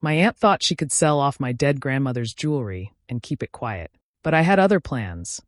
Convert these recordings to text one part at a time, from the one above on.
My aunt thought she could sell off my dead grandmother's jewelry and keep it quiet. But I had other plans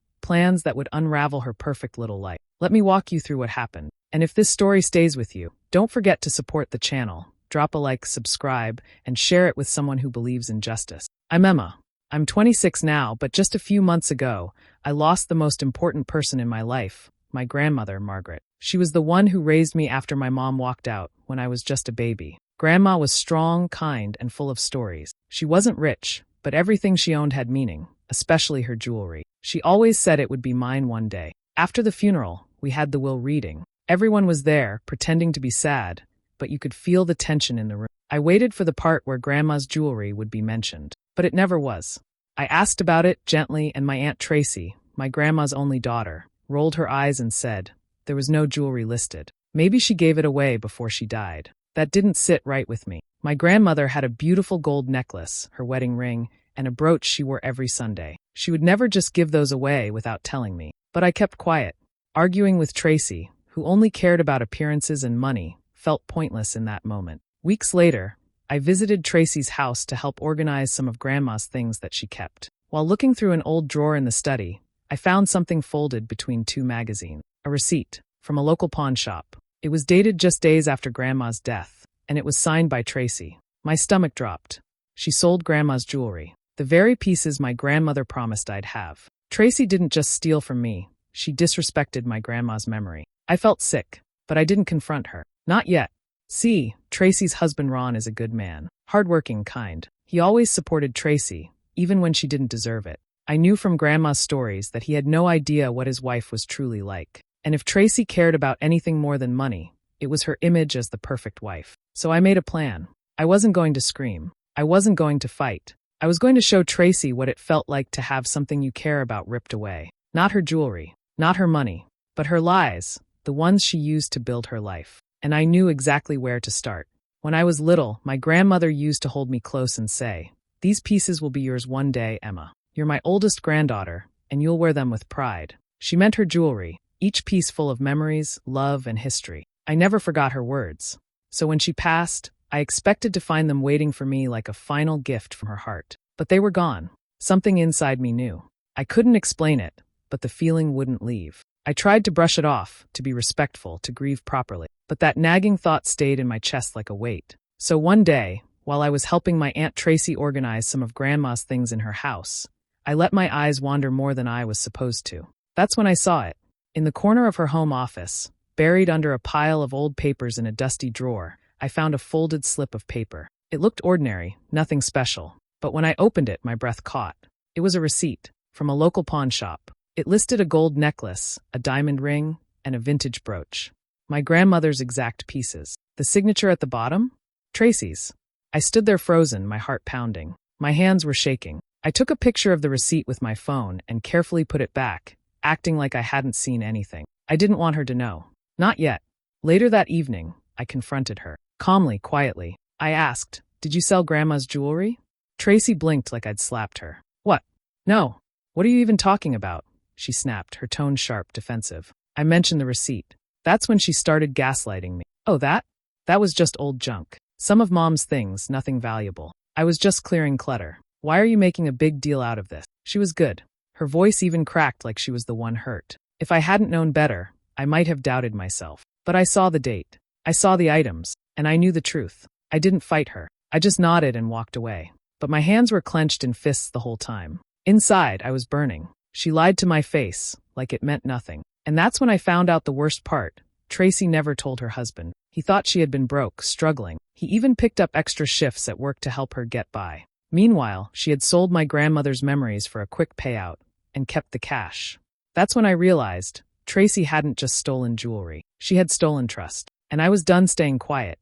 that would unravel her perfect little life. Let me walk you through what happened. And if this story stays with you, don't forget to support the channel. Drop a like, subscribe, and share it with someone who believes in justice. I'm Emma. I'm 26 now, but just a few months ago, I lost the most important person in my life, my grandmother, Margaret. She was the one who raised me after my mom walked out when I was just a baby. Grandma was strong, kind, and full of stories. She wasn't rich, but everything she owned had meaning, especially her jewelry. She always said it would be mine one day. After the funeral, we had the will reading. Everyone was there, pretending to be sad, but you could feel the tension in the room. I waited for the part where Grandma's jewelry would be mentioned, but it never was. I asked about it gently, and my Aunt Tracy, my grandma's only daughter, rolled her eyes and said, there was no jewelry listed. Maybe she gave it away before she died. That didn't sit right with me. My grandmother had a beautiful gold necklace, her wedding ring, and a brooch she wore every Sunday. She would never just give those away without telling me. But I kept quiet. Arguing with Tracy, who only cared about appearances and money, felt pointless in that moment. Weeks later, I visited Tracy's house to help organize some of Grandma's things that she kept. While looking through an old drawer in the study, I found something folded between two magazines. A receipt from a local pawn shop. It was dated just days after Grandma's death, and it was signed by Tracy. My stomach dropped. She sold Grandma's jewelry, the very pieces my grandmother promised I'd have. Tracy didn't just steal from me, she disrespected my grandma's memory. I felt sick, but I didn't confront her. Not yet. See, Tracy's husband Ron is a good man. Hardworking, kind. He always supported Tracy, even when she didn't deserve it. I knew from Grandma's stories that he had no idea what his wife was truly like. And if Tracy cared about anything more than money, it was her image as the perfect wife. So I made a plan. I wasn't going to scream. I wasn't going to fight. I was going to show Tracy what it felt like to have something you care about ripped away. Not her jewelry, not her money, but her lies, the ones she used to build her life. And I knew exactly where to start. When I was little, my grandmother used to hold me close and say, "These pieces will be yours one day, Emma. You're my oldest granddaughter, and you'll wear them with pride." She meant her jewelry, each piece full of memories, love, and history. I never forgot her words. So when she passed, I expected to find them waiting for me like a final gift from her heart. But they were gone. Something inside me knew. I couldn't explain it, but the feeling wouldn't leave. I tried to brush it off, to be respectful, to grieve properly. But that nagging thought stayed in my chest like a weight. So one day, while I was helping my Aunt Tracy organize some of Grandma's things in her house, I let my eyes wander more than I was supposed to. That's when I saw it. In the corner of her home office, buried under a pile of old papers in a dusty drawer, I found a folded slip of paper. It looked ordinary, nothing special. But when I opened it, my breath caught. It was a receipt from a local pawn shop. It listed a gold necklace, a diamond ring, and a vintage brooch. My grandmother's exact pieces. The signature at the bottom? Tracy's. I stood there frozen, my heart pounding. My hands were shaking. I took a picture of the receipt with my phone and carefully put it back, acting like I hadn't seen anything. I didn't want her to know. Not yet. Later that evening, I confronted her. Calmly, quietly. I asked, "Did you sell Grandma's jewelry?" Tracy blinked like I'd slapped her. "What? No. What are you even talking about?" She snapped, her tone sharp, defensive. I mentioned the receipt. That's when she started gaslighting me. "Oh, that? That was just old junk. Some of Mom's things, nothing valuable. I was just clearing clutter. Why are you making a big deal out of this?" She was good. Her voice even cracked like she was the one hurt. If I hadn't known better, I might have doubted myself. But I saw the date. I saw the items, and I knew the truth. I didn't fight her. I just nodded and walked away. But my hands were clenched in fists the whole time. Inside, I was burning. She lied to my face, like it meant nothing. And that's when I found out the worst part. Tracy never told her husband. He thought she had been broke, struggling. He even picked up extra shifts at work to help her get by. Meanwhile, she had sold my grandmother's memories for a quick payout and kept the cash. That's when I realized Tracy hadn't just stolen jewelry. She had stolen trust. And I was done staying quiet.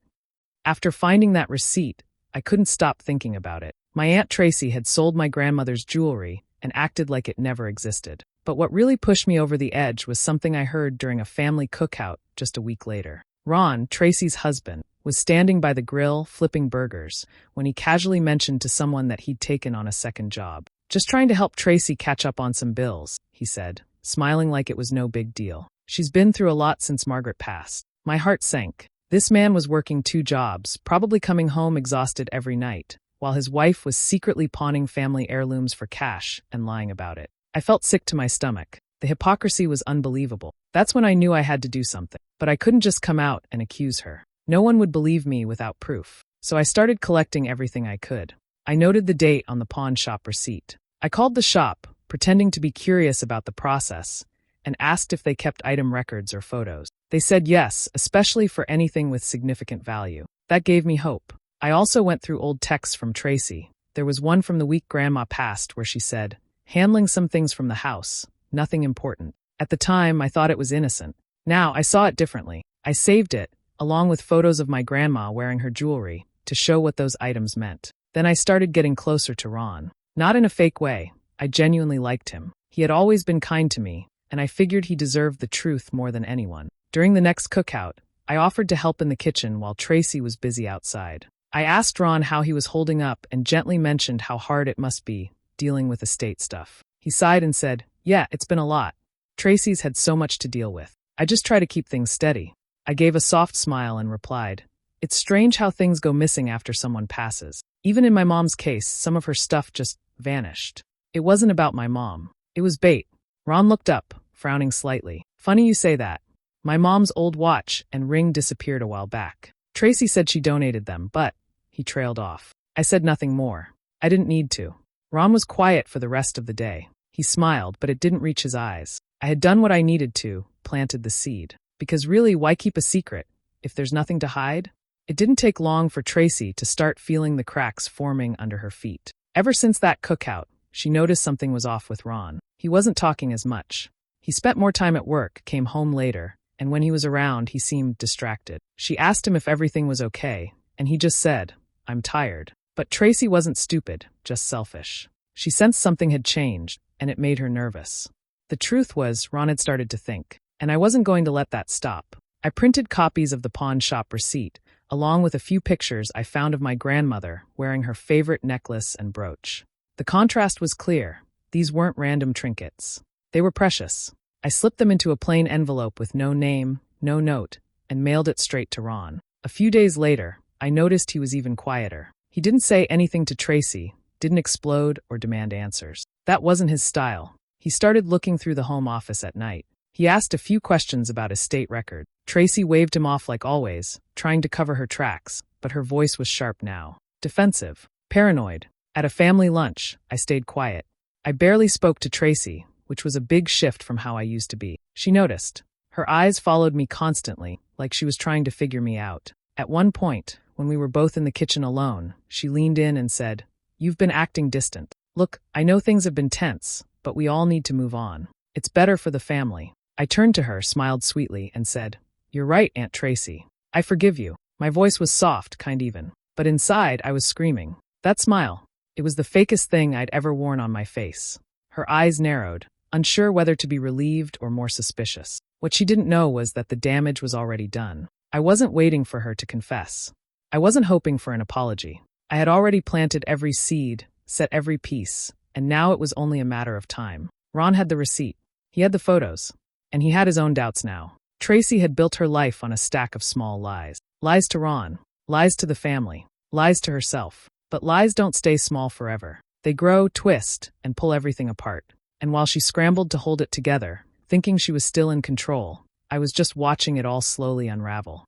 After finding that receipt, I couldn't stop thinking about it. My Aunt Tracy had sold my grandmother's jewelry and acted like it never existed. But what really pushed me over the edge was something I heard during a family cookout just a week later. Ron, Tracy's husband, was standing by the grill flipping burgers when he casually mentioned to someone that he'd taken on a second job. "Just trying to help Tracy catch up on some bills," he said, smiling like it was no big deal. "She's been through a lot since Margaret passed." My heart sank. This man was working 2 jobs, probably coming home exhausted every night. while his wife was secretly pawning family heirlooms for cash and lying about it. I felt sick to my stomach. The hypocrisy was unbelievable. That's when I knew I had to do something. But I couldn't just come out and accuse her. No one would believe me without proof. So I started collecting everything I could. I noted the date on the pawn shop receipt. I called the shop, pretending to be curious about the process, and asked if they kept item records or photos. They said yes, especially for anything with significant value. That gave me hope. I also went through old texts from Tracy. There was one from the week Grandma passed where she said, "Handling some things from the house, nothing important." At the time, I thought it was innocent. Now, I saw it differently. I saved it, along with photos of my grandma wearing her jewelry, to show what those items meant. Then I started getting closer to Ron. Not in a fake way. I genuinely liked him. He had always been kind to me, and I figured he deserved the truth more than anyone. During the next cookout, I offered to help in the kitchen while Tracy was busy outside. I asked Ron how he was holding up and gently mentioned how hard it must be, dealing with estate stuff. He sighed and said, "Yeah, it's been a lot. Tracy's had so much to deal with. I just try to keep things steady." I gave a soft smile and replied, "It's strange how things go missing after someone passes. Even in my mom's case, some of her stuff just vanished." It wasn't about my mom. It was bait. Ron looked up, frowning slightly. "Funny you say that. My mom's old watch and ring disappeared a while back. Tracy said she donated them, but..." He trailed off. I said nothing more. I didn't need to. Ron was quiet for the rest of the day. He smiled, but it didn't reach his eyes. I had done what I needed to, planted the seed. Because really, why keep a secret if there's nothing to hide? It didn't take long for Tracy to start feeling the cracks forming under her feet. Ever since that cookout, she noticed something was off with Ron. He wasn't talking as much. He spent more time at work, came home later, and when he was around, he seemed distracted. She asked him if everything was okay, and he just said, "I'm tired." But Tracy wasn't stupid, just selfish. She sensed something had changed, and it made her nervous. The truth was, Ron had started to think, and I wasn't going to let that stop. I printed copies of the pawn shop receipt, along with a few pictures I found of my grandmother wearing her favorite necklace and brooch. The contrast was clear. These weren't random trinkets. They were precious. I slipped them into a plain envelope with no name, no note, and mailed it straight to Ron. A few days later, I noticed he was even quieter. He didn't say anything to Tracy, didn't explode or demand answers. That wasn't his style. He started looking through the home office at night. He asked a few questions about his state record. Tracy waved him off like always, trying to cover her tracks, but her voice was sharp now. Defensive. Paranoid. At a family lunch, I stayed quiet. I barely spoke to Tracy, which was a big shift from how I used to be. She noticed. Her eyes followed me constantly, like she was trying to figure me out. At one point, when we were both in the kitchen alone, she leaned in and said, "You've been acting distant. Look, I know things have been tense, but we all need to move on. It's better for the family." I turned to her, smiled sweetly, and said, "You're right, Aunt Tracy. I forgive you." My voice was soft, kind even. But inside, I was screaming. That smile. It was the fakest thing I'd ever worn on my face. Her eyes narrowed, unsure whether to be relieved or more suspicious. What she didn't know was that the damage was already done. I wasn't waiting for her to confess. I wasn't hoping for an apology. I had already planted every seed, set every piece, and now it was only a matter of time. Ron had the receipt. He had the photos. And he had his own doubts now. Tracy had built her life on a stack of small lies. Lies to Ron. Lies to the family. Lies to herself. But lies don't stay small forever. They grow, twist, and pull everything apart. And while she scrambled to hold it together, thinking she was still in control, I was just watching it all slowly unravel.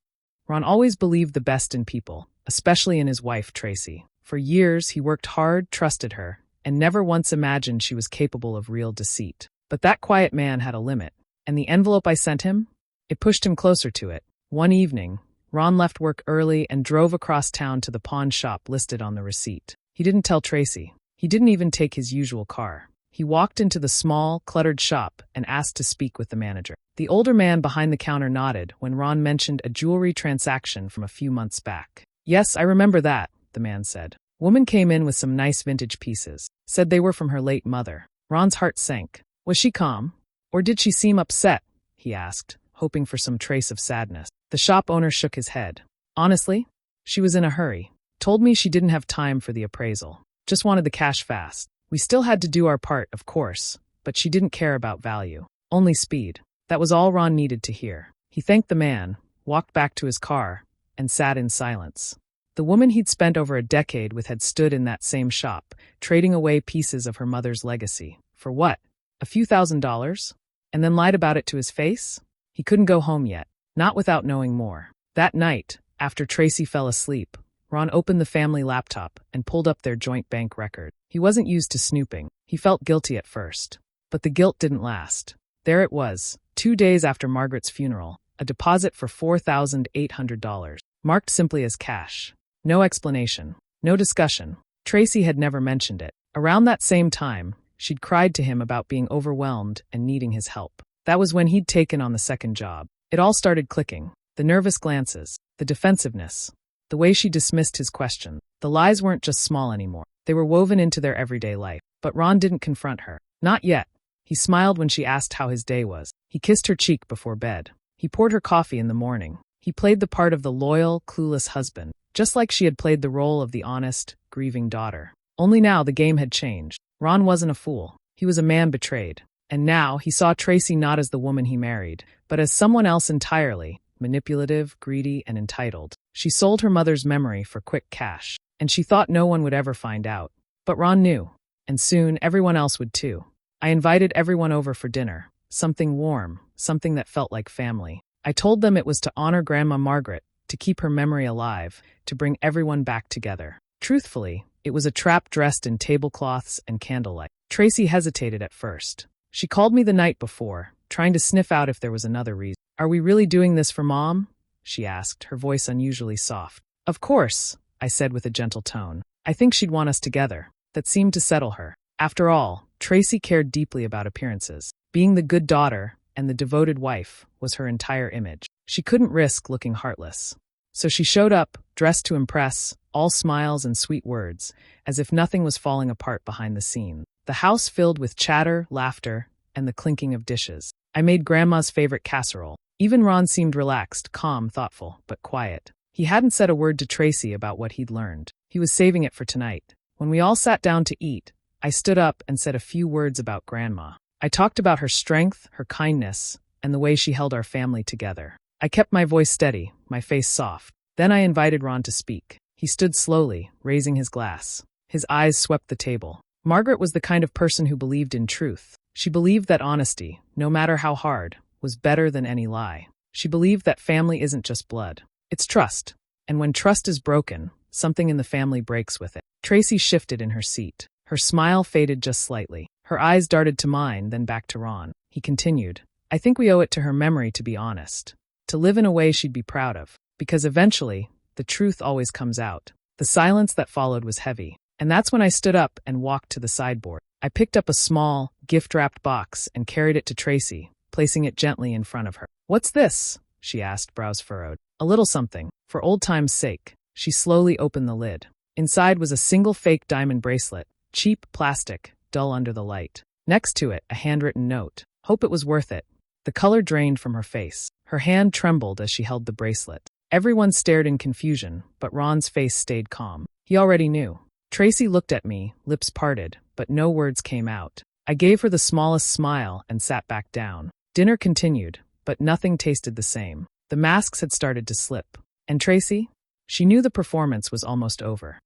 Ron always believed the best in people, especially in his wife, Tracy. For years, he worked hard, trusted her, and never once imagined she was capable of real deceit. But that quiet man had a limit. And the envelope I sent him? It pushed him closer to it. One evening, Ron left work early and drove across town to the pawn shop listed on the receipt. He didn't tell Tracy. He didn't even take his usual car. He walked into the small, cluttered shop and asked to speak with the manager. The older man behind the counter nodded when Ron mentioned a jewelry transaction from a few months back. "Yes, I remember that," the man said. Woman came in with some nice vintage pieces. Said they were from her late mother. Ron's heart sank. Was she calm? Or did she seem upset? He asked, hoping for some trace of sadness. The shop owner shook his head. Honestly, she was in a hurry. Told me she didn't have time for the appraisal. Just wanted the cash fast. We still had to do our part, of course, but she didn't care about value. Only speed. That was all Ron needed to hear. He thanked the man, walked back to his car, and sat in silence. The woman he'd spent over a decade with had stood in that same shop, trading away pieces of her mother's legacy. For what? A few $1,000s? And then lied about it to his face? He couldn't go home yet, not without knowing more. That night, after Tracy fell asleep, Ron opened the family laptop and pulled up their joint bank record. He wasn't used to snooping. He felt guilty at first. But the guilt didn't last. There it was, 2 days after Margaret's funeral, a deposit for $4,800, marked simply as cash. No explanation. No discussion. Tracy had never mentioned it. Around that same time, she'd cried to him about being overwhelmed and needing his help. That was when he'd taken on the second job. It all started clicking. The nervous glances, the defensiveness, the way she dismissed his question. The lies weren't just small anymore. They were woven into their everyday life. But Ron didn't confront her. Not yet. He smiled when she asked how his day was. He kissed her cheek before bed. He poured her coffee in the morning. He played the part of the loyal, clueless husband, just like she had played the role of the honest, grieving daughter. Only now the game had changed. Ron wasn't a fool. He was a man betrayed. And now he saw Tracy not as the woman he married, but as someone else entirely, manipulative, greedy, and entitled. She sold her mother's memory for quick cash, and she thought no one would ever find out. But Ron knew, and soon everyone else would too. I invited everyone over for dinner, something warm, something that felt like family. I told them it was to honor Grandma Margaret, to keep her memory alive, to bring everyone back together. Truthfully, it was a trap dressed in tablecloths and candlelight. Tracy hesitated at first. She called me the night before, trying to sniff out if there was another reason. "Are we really doing this for Mom?" she asked, her voice unusually soft. "Of course," I said with a gentle tone. I think she'd want us together. That seemed to settle her. After all, Tracy cared deeply about appearances. Being the good daughter and the devoted wife was her entire image. She couldn't risk looking heartless. So she showed up, dressed to impress, all smiles and sweet words, as if nothing was falling apart behind the scenes. The house filled with chatter, laughter, and the clinking of dishes. I made Grandma's favorite casserole. Even Ron seemed relaxed, calm, thoughtful, but quiet. He hadn't said a word to Tracy about what he'd learned. He was saving it for tonight. When we all sat down to eat, I stood up and said a few words about Grandma. I talked about her strength, her kindness, and the way she held our family together. I kept my voice steady, my face soft. Then I invited Ron to speak. He stood slowly, raising his glass. His eyes swept the table. Margaret was the kind of person who believed in truth. She believed that honesty, no matter how hard, was better than any lie. She believed that family isn't just blood. It's trust. And when trust is broken, something in the family breaks with it. Tracy shifted in her seat. Her smile faded just slightly. Her eyes darted to mine, then back to Ron. He continued, "I think we owe it to her memory to be honest. To live in a way she'd be proud of. Because eventually, the truth always comes out." The silence that followed was heavy. And that's when I stood up and walked to the sideboard. I picked up a small, gift-wrapped box and carried it to Tracy, placing it gently in front of her. "What's this?" she asked, brows furrowed. "A little something, for old time's sake." She slowly opened the lid. Inside was a single fake diamond bracelet, cheap plastic, dull under the light. Next to it, a handwritten note. "Hope it was worth it." The color drained from her face. Her hand trembled as she held the bracelet. Everyone stared in confusion, but Ron's face stayed calm. He already knew. Tracy looked at me, lips parted, but no words came out. I gave her the smallest smile and sat back down. Dinner continued, but nothing tasted the same. The masks had started to slip. And Tracy? She knew the performance was almost over.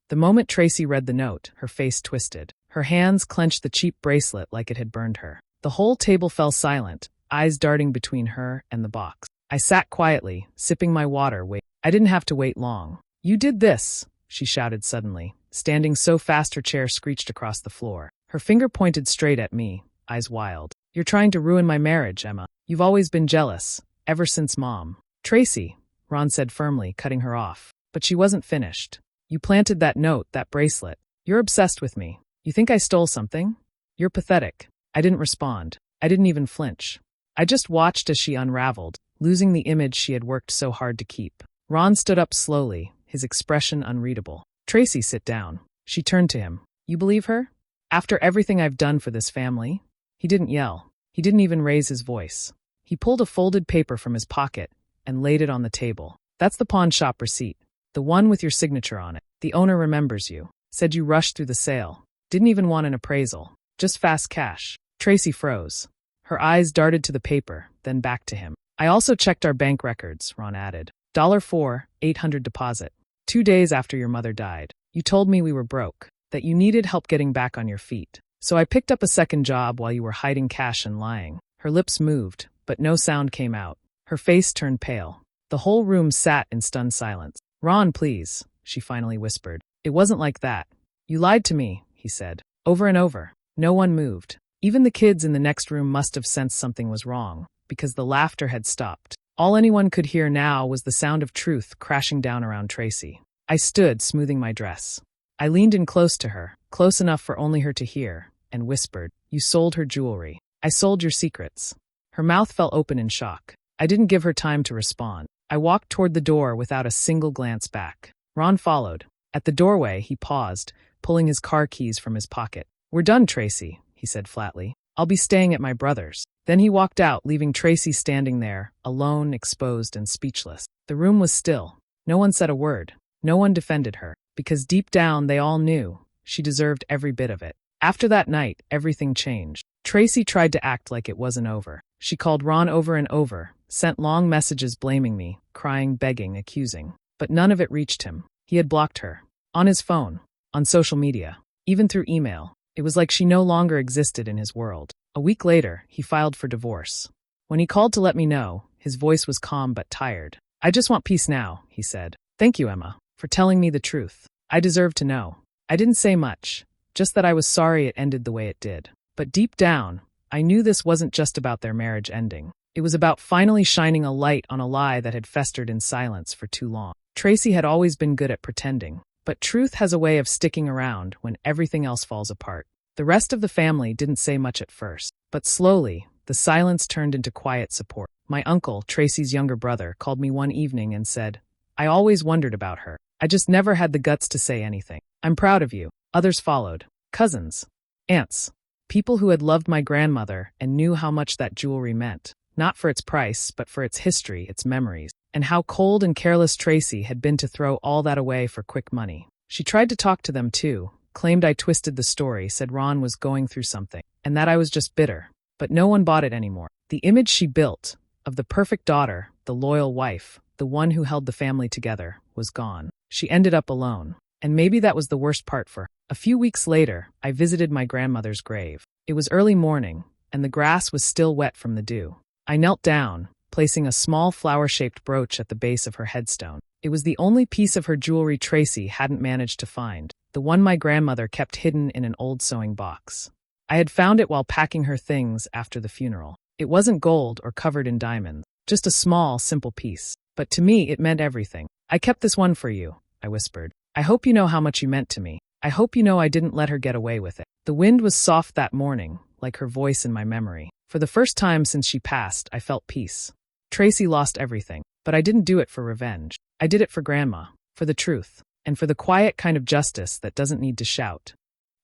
The moment Tracy read the note, her face twisted. Her hands clenched the cheap bracelet like it had burned her. The whole table fell silent, eyes darting between her and the box. I sat quietly, sipping my water. I didn't have to wait long. "You did this," she shouted suddenly, standing so fast her chair screeched across the floor. Her finger pointed straight at me, eyes wild. "You're trying to ruin my marriage, Emma. You've always been jealous, ever since Mom." "Tracy," Ron said firmly, cutting her off. But she wasn't finished. "You planted that note, that bracelet. You're obsessed with me. You think I stole something? You're pathetic." I didn't respond. I didn't even flinch. I just watched as she unraveled, losing the image she had worked so hard to keep. Ron stood up slowly, his expression unreadable. "Tracy, sit down." She turned to him. "You believe her? After everything I've done for this family?" He didn't yell. He didn't even raise his voice. He pulled a folded paper from his pocket and laid it on the table. "That's the pawn shop receipt. The one with your signature on it. The owner remembers you. Said you rushed through the sale. Didn't even want an appraisal. Just fast cash." Tracy froze. Her eyes darted to the paper, then back to him. "I also checked our bank records," Ron added. $4,800 deposit. 2 days after your mother died. You told me we were broke, that you needed help getting back on your feet. So I picked up a second job while you were hiding cash and lying." Her lips moved, but no sound came out. Her face turned pale. The whole room sat in stunned silence. "Ron, please," she finally whispered. "It wasn't like that. You lied to me," he said, over and over. No one moved. Even the kids in the next room must have sensed something was wrong, because the laughter had stopped. All anyone could hear now was the sound of truth crashing down around Tracy. I stood, smoothing my dress. I leaned in close to her, close enough for only her to hear, and whispered, "You sold her jewelry. I sold your secrets." Her mouth fell open in shock. I didn't give her time to respond. I walked toward the door without a single glance back. Ron followed. At the doorway, he paused, pulling his car keys from his pocket. "We're done, Tracy," he said flatly. "I'll be staying at my brother's." Then he walked out, leaving Tracy standing there, alone, exposed, and speechless. The room was still. No one said a word. No one defended her, because deep down they all knew she deserved every bit of it. After that night, everything changed. Tracy tried to act like it wasn't over. She called Ron over and over, sent long messages blaming me, crying, begging, accusing. But none of it reached him. He had blocked her. On his phone, on social media, even through email. It was like she no longer existed in his world. A week later, he filed for divorce. When he called to let me know, his voice was calm but tired. "I just want peace now," he said. "Thank you, Emma, for telling me the truth. I deserve to know." I didn't say much, just that I was sorry it ended the way it did. But deep down, I knew this wasn't just about their marriage ending. It was about finally shining a light on a lie that had festered in silence for too long. Tracy had always been good at pretending, but truth has a way of sticking around when everything else falls apart. The rest of the family didn't say much at first, but slowly, the silence turned into quiet support. My uncle, Tracy's younger brother, called me one evening and said, "I always wondered about her. I just never had the guts to say anything. I'm proud of you." Others followed. Cousins, aunts, people who had loved my grandmother and knew how much that jewelry meant, not for its price, but for its history, its memories, and how cold and careless Tracy had been to throw all that away for quick money. She tried to talk to them too, claimed I twisted the story, said Ron was going through something, and that I was just bitter. But no one bought it anymore. The image she built, of the perfect daughter, the loyal wife, the one who held the family together, was gone. She ended up alone. And maybe that was the worst part for her. A few weeks later, I visited my grandmother's grave. It was early morning, and the grass was still wet from the dew. I knelt down, placing a small flower-shaped brooch at the base of her headstone. It was the only piece of her jewelry Tracy hadn't managed to find, the one my grandmother kept hidden in an old sewing box. I had found it while packing her things after the funeral. It wasn't gold or covered in diamonds, just a small, simple piece. But to me, it meant everything. "I kept this one for you," I whispered. "I hope you know how much you meant to me. I hope you know I didn't let her get away with it." The wind was soft that morning, like her voice in my memory. For the first time since she passed, I felt peace. Tracy lost everything, but I didn't do it for revenge. I did it for Grandma, for the truth, and for the quiet kind of justice that doesn't need to shout.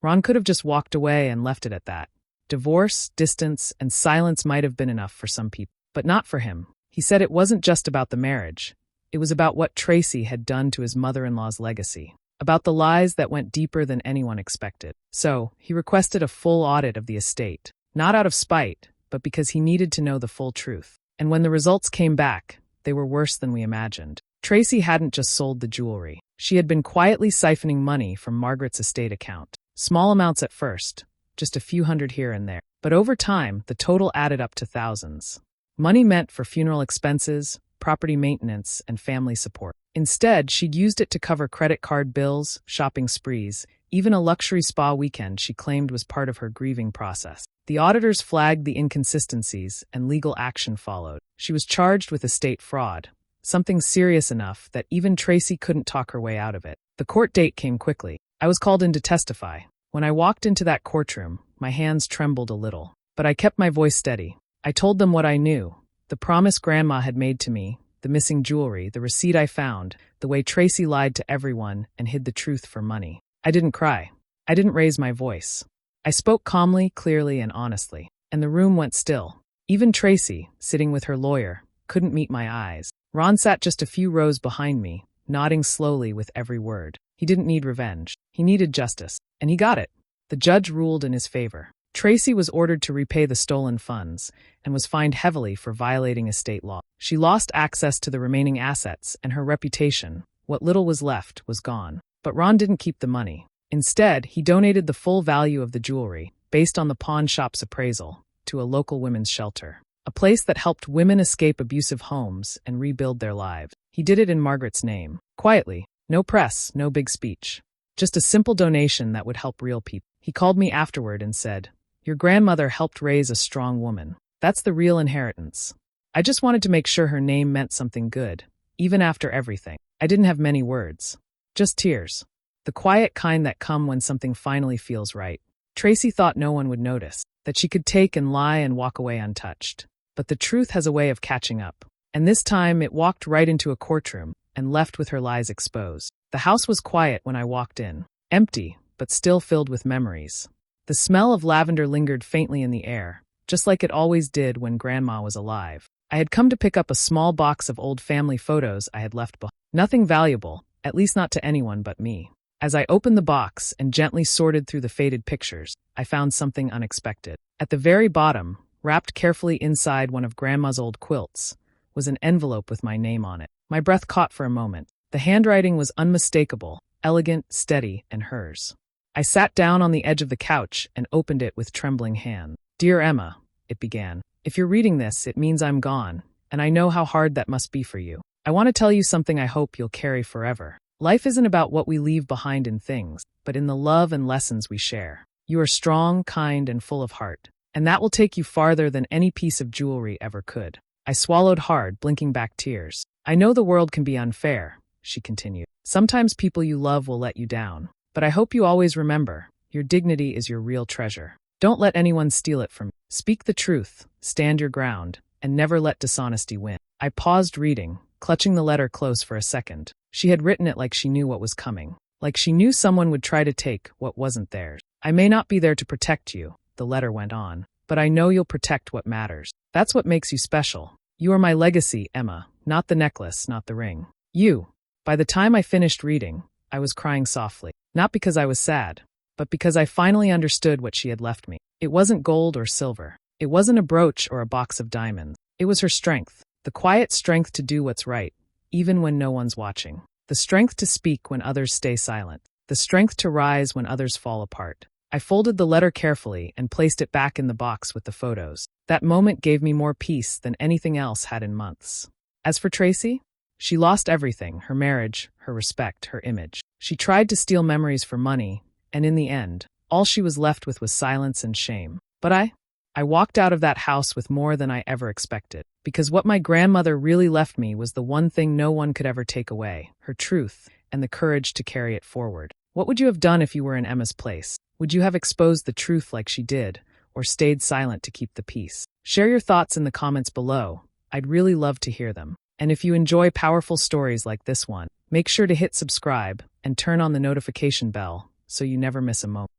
Ron could have just walked away and left it at that. Divorce, distance, and silence might have been enough for some people, but not for him. He said it wasn't just about the marriage. It was about what Tracy had done to his mother-in-law's legacy, about the lies that went deeper than anyone expected. So, he requested a full audit of the estate, not out of spite, but because he needed to know the full truth. And when the results came back, they were worse than we imagined. Tracy hadn't just sold the jewelry. She had been quietly siphoning money from Margaret's estate account. Small amounts at first, just a few hundred here and there. But over time, the total added up to thousands. Money meant for funeral expenses, property maintenance, and family support. Instead, she'd used it to cover credit card bills, shopping sprees, even a luxury spa weekend she claimed was part of her grieving process. The auditors flagged the inconsistencies, and legal action followed. She was charged with estate fraud, something serious enough that even Tracy couldn't talk her way out of it. The court date came quickly. I was called in to testify. When I walked into that courtroom, my hands trembled a little, but I kept my voice steady. I told them what I knew. The promise Grandma had made to me, the missing jewelry, the receipt I found, the way Tracy lied to everyone and hid the truth for money. I didn't cry. I didn't raise my voice. I spoke calmly, clearly, and honestly, and the room went still. Even Tracy, sitting with her lawyer, couldn't meet my eyes. Ron sat just a few rows behind me, nodding slowly with every word. He didn't need revenge. He needed justice, and he got it. The judge ruled in his favor. Tracy was ordered to repay the stolen funds and was fined heavily for violating estate law. She lost access to the remaining assets, and her reputation, What little was left was gone. But Ron didn't keep the money. Instead, he donated the full value of the jewelry, based on the pawn shop's appraisal, to a local women's shelter. A place that helped women escape abusive homes and rebuild their lives. He did it in Margaret's name. Quietly. No press, no big speech. Just a simple donation that would help real people. He called me afterward and said, "Your grandmother helped raise a strong woman. That's the real inheritance." I just wanted to make sure her name meant something good, even after everything. I didn't have many words. Just tears. The quiet kind that come when something finally feels right. Tracy thought no one would notice, that she could take and lie and walk away untouched. But the truth has a way of catching up. And this time it walked right into a courtroom and left with her lies exposed. The house was quiet when I walked in. Empty, but still filled with memories. The smell of lavender lingered faintly in the air, just like it always did when Grandma was alive. I had come to pick up a small box of old family photos I had left behind. Nothing valuable, at least not to anyone but me. As I opened the box and gently sorted through the faded pictures, I found something unexpected. At the very bottom, wrapped carefully inside one of Grandma's old quilts, was an envelope with my name on it. My breath caught for a moment. The handwriting was unmistakable, elegant, steady, and hers. I sat down on the edge of the couch and opened it with trembling hand. "Dear Emma," it began, "if you're reading this, it means I'm gone, and I know how hard that must be for you. I want to tell you something I hope you'll carry forever. Life isn't about what we leave behind in things, but in the love and lessons we share. You are strong, kind, and full of heart, and that will take you farther than any piece of jewelry ever could." I swallowed hard, blinking back tears. "I know the world can be unfair," she continued. "Sometimes people you love will let you down. But I hope you always remember, your dignity is your real treasure. Don't let anyone steal it from you. Speak the truth, stand your ground, and never let dishonesty win." I paused reading, clutching the letter close for a second. She had written it like she knew what was coming. Like she knew someone would try to take what wasn't theirs. "I may not be there to protect you," the letter went on, "but I know you'll protect what matters. That's what makes you special. You are my legacy, Emma, not the necklace, not the ring. You." By the time I finished reading, I was crying softly. Not because I was sad, but because I finally understood what she had left me. It wasn't gold or silver. It wasn't a brooch or a box of diamonds. It was her strength. The quiet strength to do what's right, even when no one's watching. The strength to speak when others stay silent. The strength to rise when others fall apart. I folded the letter carefully and placed it back in the box with the photos. That moment gave me more peace than anything else had in months. As for Tracy, she lost everything: her marriage, her respect, her image. She tried to steal memories for money, and in the end, all she was left with was silence and shame. But I walked out of that house with more than I ever expected. Because what my grandmother really left me was the one thing no one could ever take away: her truth and the courage to carry it forward. What would you have done if you were in Emma's place? Would you have exposed the truth like she did, or stayed silent to keep the peace? Share your thoughts in the comments below. I'd really love to hear them. And if you enjoy powerful stories like this one, make sure to hit subscribe and turn on the notification bell so you never miss a moment.